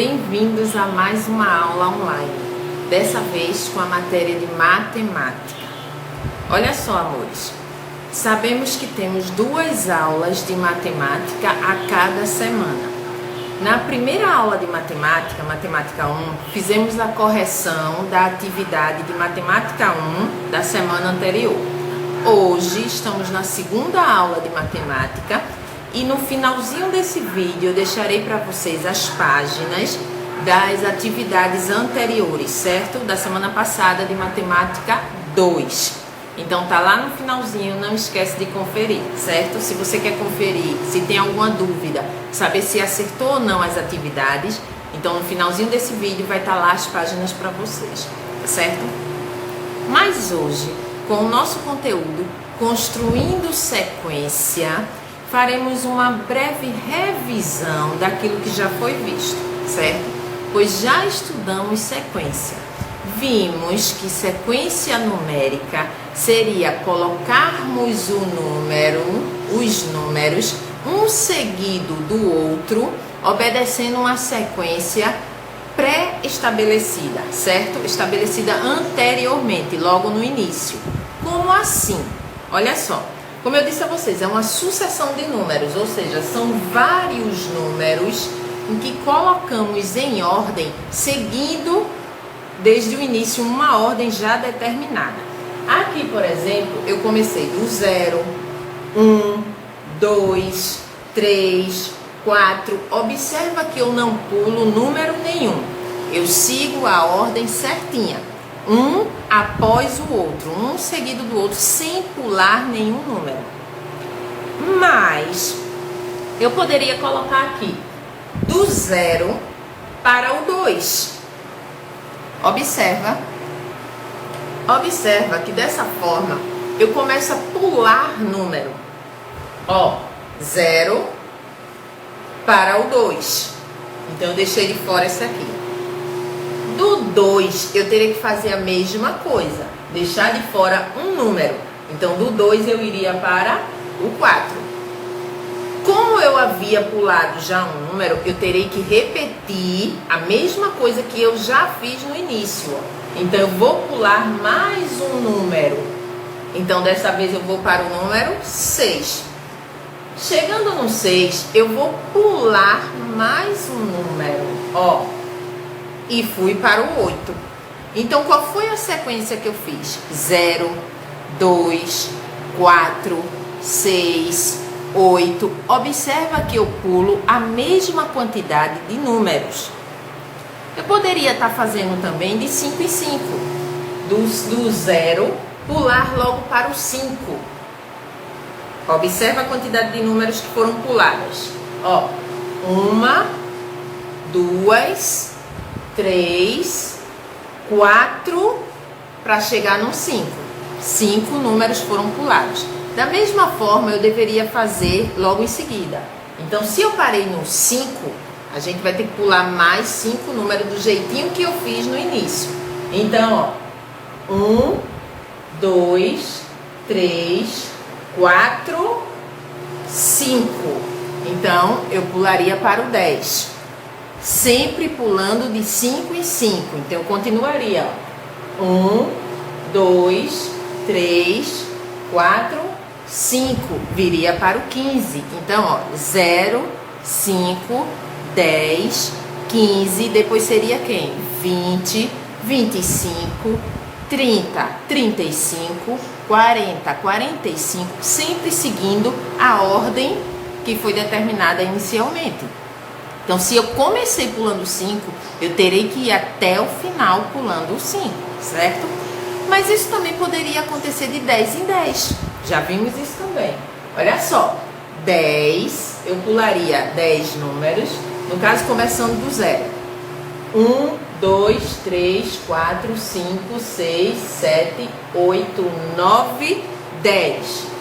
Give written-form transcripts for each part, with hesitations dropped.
Bem-vindos a mais uma aula online, dessa vez com a matéria de matemática. Olha só, amores, sabemos que temos 2 aulas de matemática a cada semana. Na primeira aula de matemática, matemática 1, fizemos a correção da atividade de matemática 1 da semana anterior. Hoje estamos na segunda aula de matemática e no finalzinho desse vídeo eu deixarei para vocês as páginas das atividades anteriores, certo? Da semana passada de matemática 2. Então tá lá no finalzinho, não esquece de conferir, certo? Se você quer conferir, se tem alguma dúvida, saber se acertou ou não as atividades, então no finalzinho desse vídeo vai estar lá as páginas para vocês, certo? Mas hoje, com o nosso conteúdo Construindo Sequência, faremos uma breve revisão daquilo que já foi visto, certo? Pois já estudamos sequência. Vimos que sequência numérica seria colocarmos os números um seguido do outro, obedecendo uma sequência pré-estabelecida, certo? Estabelecida anteriormente, logo no início. Como assim? Olha só, como eu disse a vocês, é uma sucessão de números, ou seja, são vários números em que colocamos em ordem, seguindo desde o início uma ordem já determinada. Aqui, por exemplo, eu comecei do 0, 1, 2, 3, 4. Observa que eu não pulo número nenhum. Eu sigo a ordem certinha. Um após o outro, um seguido do outro, sem pular nenhum número. Mas eu poderia colocar aqui do 0 para o 2. Observa que dessa forma eu começo a pular número. Ó, 0 para o 2. Então eu deixei de fora esse aqui. Do 2 eu teria que fazer a mesma coisa, deixar de fora um número. Então do 2 eu iria para o 4. Como eu havia pulado já um número, eu terei que repetir a mesma coisa que eu já fiz no início. Então eu vou pular mais um número. Então dessa vez eu vou para o número 6. Chegando no 6, eu vou pular mais um número, ó, e fui para o 8. Então qual foi a sequência que eu fiz? 0, 2, 4, 6, 8. Observa que eu pulo a mesma quantidade de números. Eu poderia estar fazendo também de 5 em 5. Do 0, pular logo para o 5. Observa a quantidade de números que foram puladas. Ó, 1, 2, 3, 4, para chegar no 5. 5 números foram pulados. Da mesma forma, eu deveria fazer logo em seguida. Então, se eu parei no 5, a gente vai ter que pular mais 5 números do jeitinho que eu fiz no início. Então, ó, 1, 2, 3, 4, 5. Então, eu pularia para o 10. Sempre pulando de 5 em 5. Então, eu continuaria. 1, 2, 3, 4, 5. Viria para o 15. Então, ó, 0, 5, 10, 15. Depois seria quem? 20, 25, 30, 35, 40, 45. Sempre seguindo a ordem que foi determinada inicialmente. Então, se eu comecei pulando 5, eu terei que ir até o final pulando 5, certo? Mas isso também poderia acontecer de 10 em 10. Já vimos isso também. Olha só, 10, eu pularia 10 números, no caso começando do 0. 1, 2, 3, 4, 5, 6, 7, 8, 9, 10.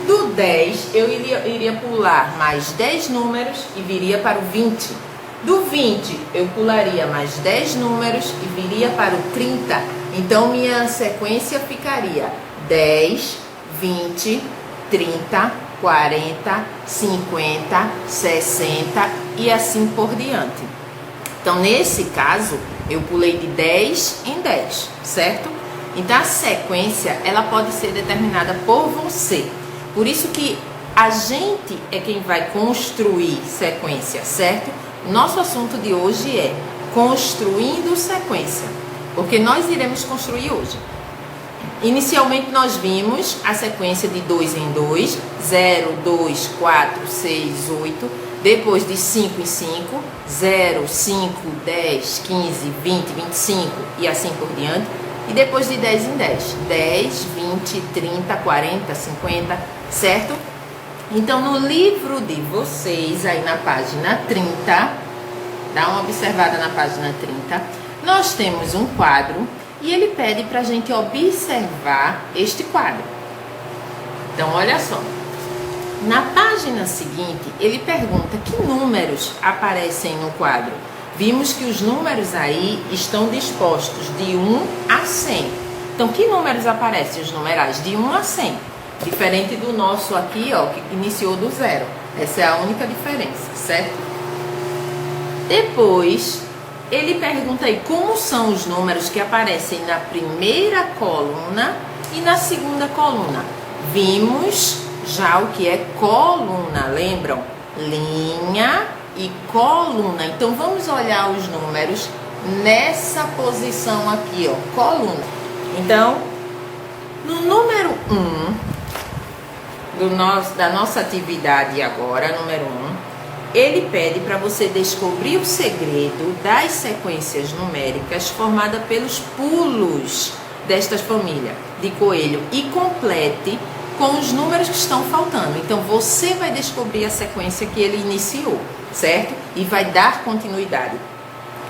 Do 10, eu iria pular mais 10 números e viria para o 20. Do 20, eu pularia mais 10 números e viria para o 30. Então, minha sequência ficaria 10, 20, 30, 40, 50, 60 e assim por diante. Então, nesse caso, eu pulei de 10 em 10, certo? Então, a sequência, ela pode ser determinada por você. Por isso que a gente é quem vai construir sequência, certo? Nosso assunto de hoje é construindo sequência, porque nós iremos construir hoje. Inicialmente, nós vimos a sequência de 2 em 2, 0, 2, 4, 6, 8, depois de 5 em 5, 0, 5, 10, 15, 20, 25 e assim por diante. E depois de 10 em 10, 10, 20, 30, 40, 50, certo? Então, no livro de vocês, aí na página 30, dá uma observada na página 30, nós temos um quadro e ele pede para a gente observar este quadro. Então, olha só. Na página seguinte, ele pergunta que números aparecem no quadro. Vimos que os números aí estão dispostos de 1 a 100. Então, que números aparecem? Os numerais de 1 a 100. Diferente do nosso aqui, ó, que iniciou do 0. Essa é a única diferença, certo? Depois, ele pergunta aí como são os números que aparecem na primeira coluna e na segunda coluna. Vimos já o que é coluna, lembram? Linha e coluna. Então, vamos olhar os números nessa posição aqui, ó, coluna. Então, no número 1 da nossa atividade agora, número 1, ele pede para você descobrir o segredo das sequências numéricas formadas pelos pulos desta família de coelho e complete com os números que estão faltando. Então, você vai descobrir a sequência que ele iniciou, certo? E vai dar continuidade.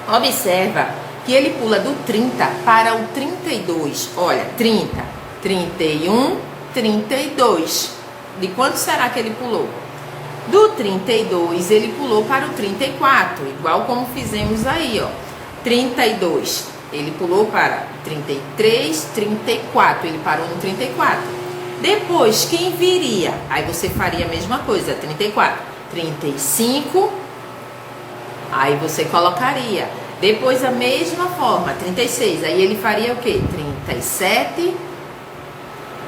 Observa que ele pula do 30 para o 32. Olha, 30, 31, 32. De quanto será que ele pulou? Do 32, ele pulou para o 34, igual como fizemos aí, ó. 32, ele pulou para 33, 34, ele parou no 34. Depois, quem viria? Aí você faria a mesma coisa, 34, 35, aí você colocaria. Depois, a mesma forma, 36, aí ele faria o quê? 37,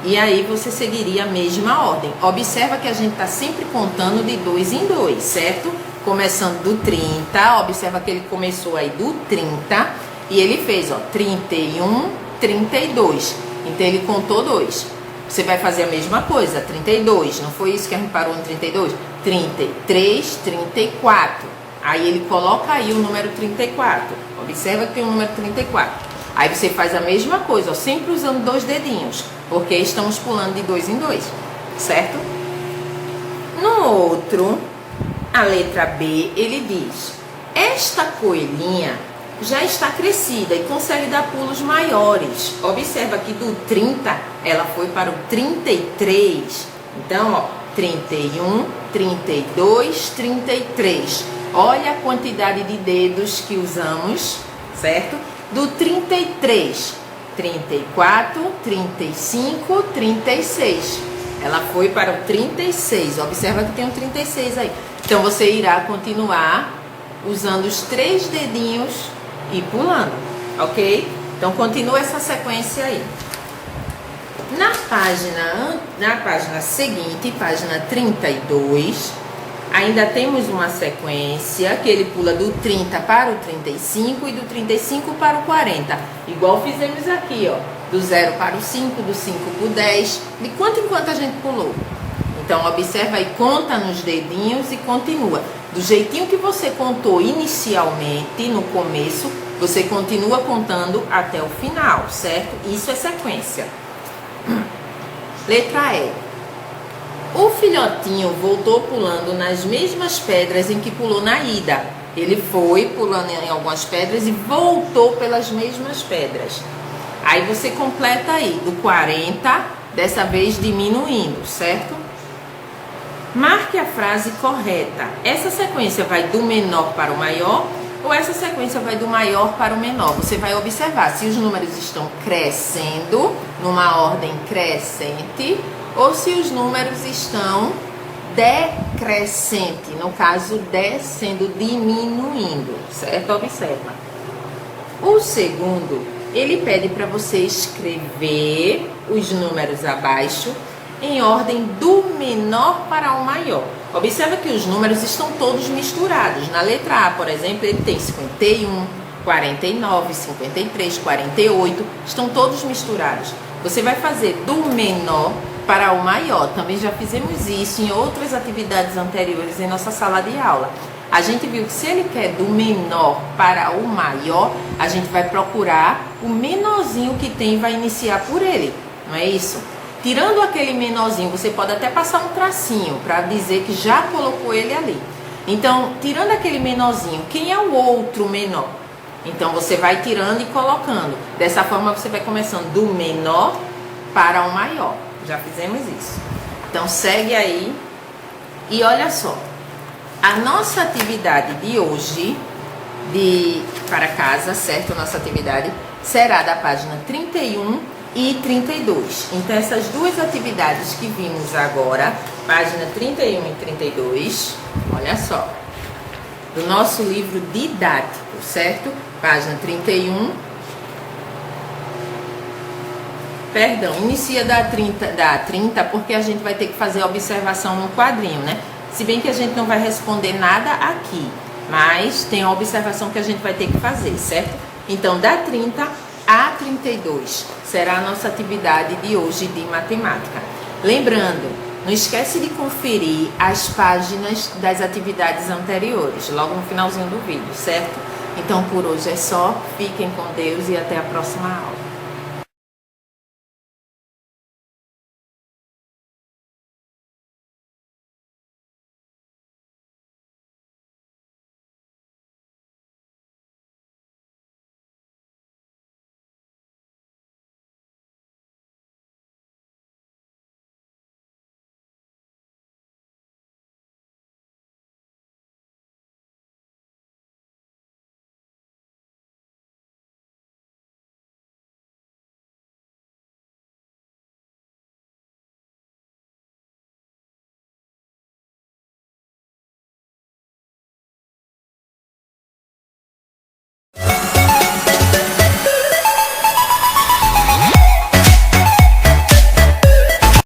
e aí você seguiria a mesma ordem. Observa que a gente está sempre contando de 2 em 2, certo? Começando do 30, observa que ele começou aí do 30, e ele fez, ó, 31, 32. Então, ele contou 2. Você vai fazer a mesma coisa, 32, não foi isso que a gente parou no 32? 33, 34. Aí ele coloca aí o número 34. Observa que tem o número 34. Aí você faz a mesma coisa, ó, sempre usando 2 dedinhos, porque estamos pulando de 2 em 2, certo? No outro, a letra B, ele diz: esta coelhinha já está crescida e consegue dar pulos maiores. Observa que do 30, ela foi para o 33. Então, ó, 31, 32, 33. Olha a quantidade de dedos que usamos, certo? Do 33, 34, 35, 36. Ela foi para o 36. Observa que tem um 36 aí. Então, você irá continuar usando os 3 dedinhos e pulando, ok? Então, continua essa sequência aí. Na página seguinte, página 32, ainda temos uma sequência que ele pula do 30 para o 35 e do 35 para o 40. Igual fizemos aqui, ó. Do 0 para o 5, do 5 para o 10. De quanto em quanto a gente pulou? Então, observa aí, conta nos dedinhos e continua. Do jeitinho que você contou inicialmente, no começo, você continua contando até o final, certo? Isso é sequência. Letra E. O filhotinho voltou pulando nas mesmas pedras em que pulou na ida. Ele foi pulando em algumas pedras e voltou pelas mesmas pedras. Aí você completa aí, do 40, dessa vez diminuindo, certo? Marque a frase correta. Essa sequência vai do menor para o maior ou essa sequência vai do maior para o menor? Você vai observar se os números estão crescendo numa ordem crescente ou se os números estão decrescente, no caso descendo, diminuindo, certo? Observa. O segundo, ele pede para você escrever os números abaixo em ordem do menor para o maior. Observa que os números estão todos misturados. Na letra A, por exemplo, ele tem 51, 49, 53, 48, estão todos misturados. Você vai fazer do menor para o maior. Também já fizemos isso em outras atividades anteriores em nossa sala de aula. A gente viu que se ele quer do menor para o maior, a gente vai procurar o menorzinho que tem e vai iniciar por ele, não é isso? Tirando aquele menorzinho, você pode até passar um tracinho para dizer que já colocou ele ali. Então, tirando aquele menorzinho, quem é o outro menor? Então, você vai tirando e colocando. Dessa forma, você vai começando do menor para o maior. Já fizemos isso. Então, segue aí e olha só. A nossa atividade de hoje, para casa, certo? Nossa atividade será da página 31 e 32. Então, essas duas atividades que vimos agora, página 31 e 32, olha só, do nosso livro didático, certo? Página 31, perdão, inicia da 30 porque a gente vai ter que fazer a observação no quadrinho, né? Se bem que a gente não vai responder nada aqui, mas tem a observação que a gente vai ter que fazer, certo? Então, da 30 a 32 será a nossa atividade de hoje de matemática. Lembrando, não esquece de conferir as páginas das atividades anteriores, logo no finalzinho do vídeo, certo? Então, por hoje é só. Fiquem com Deus e até a próxima aula.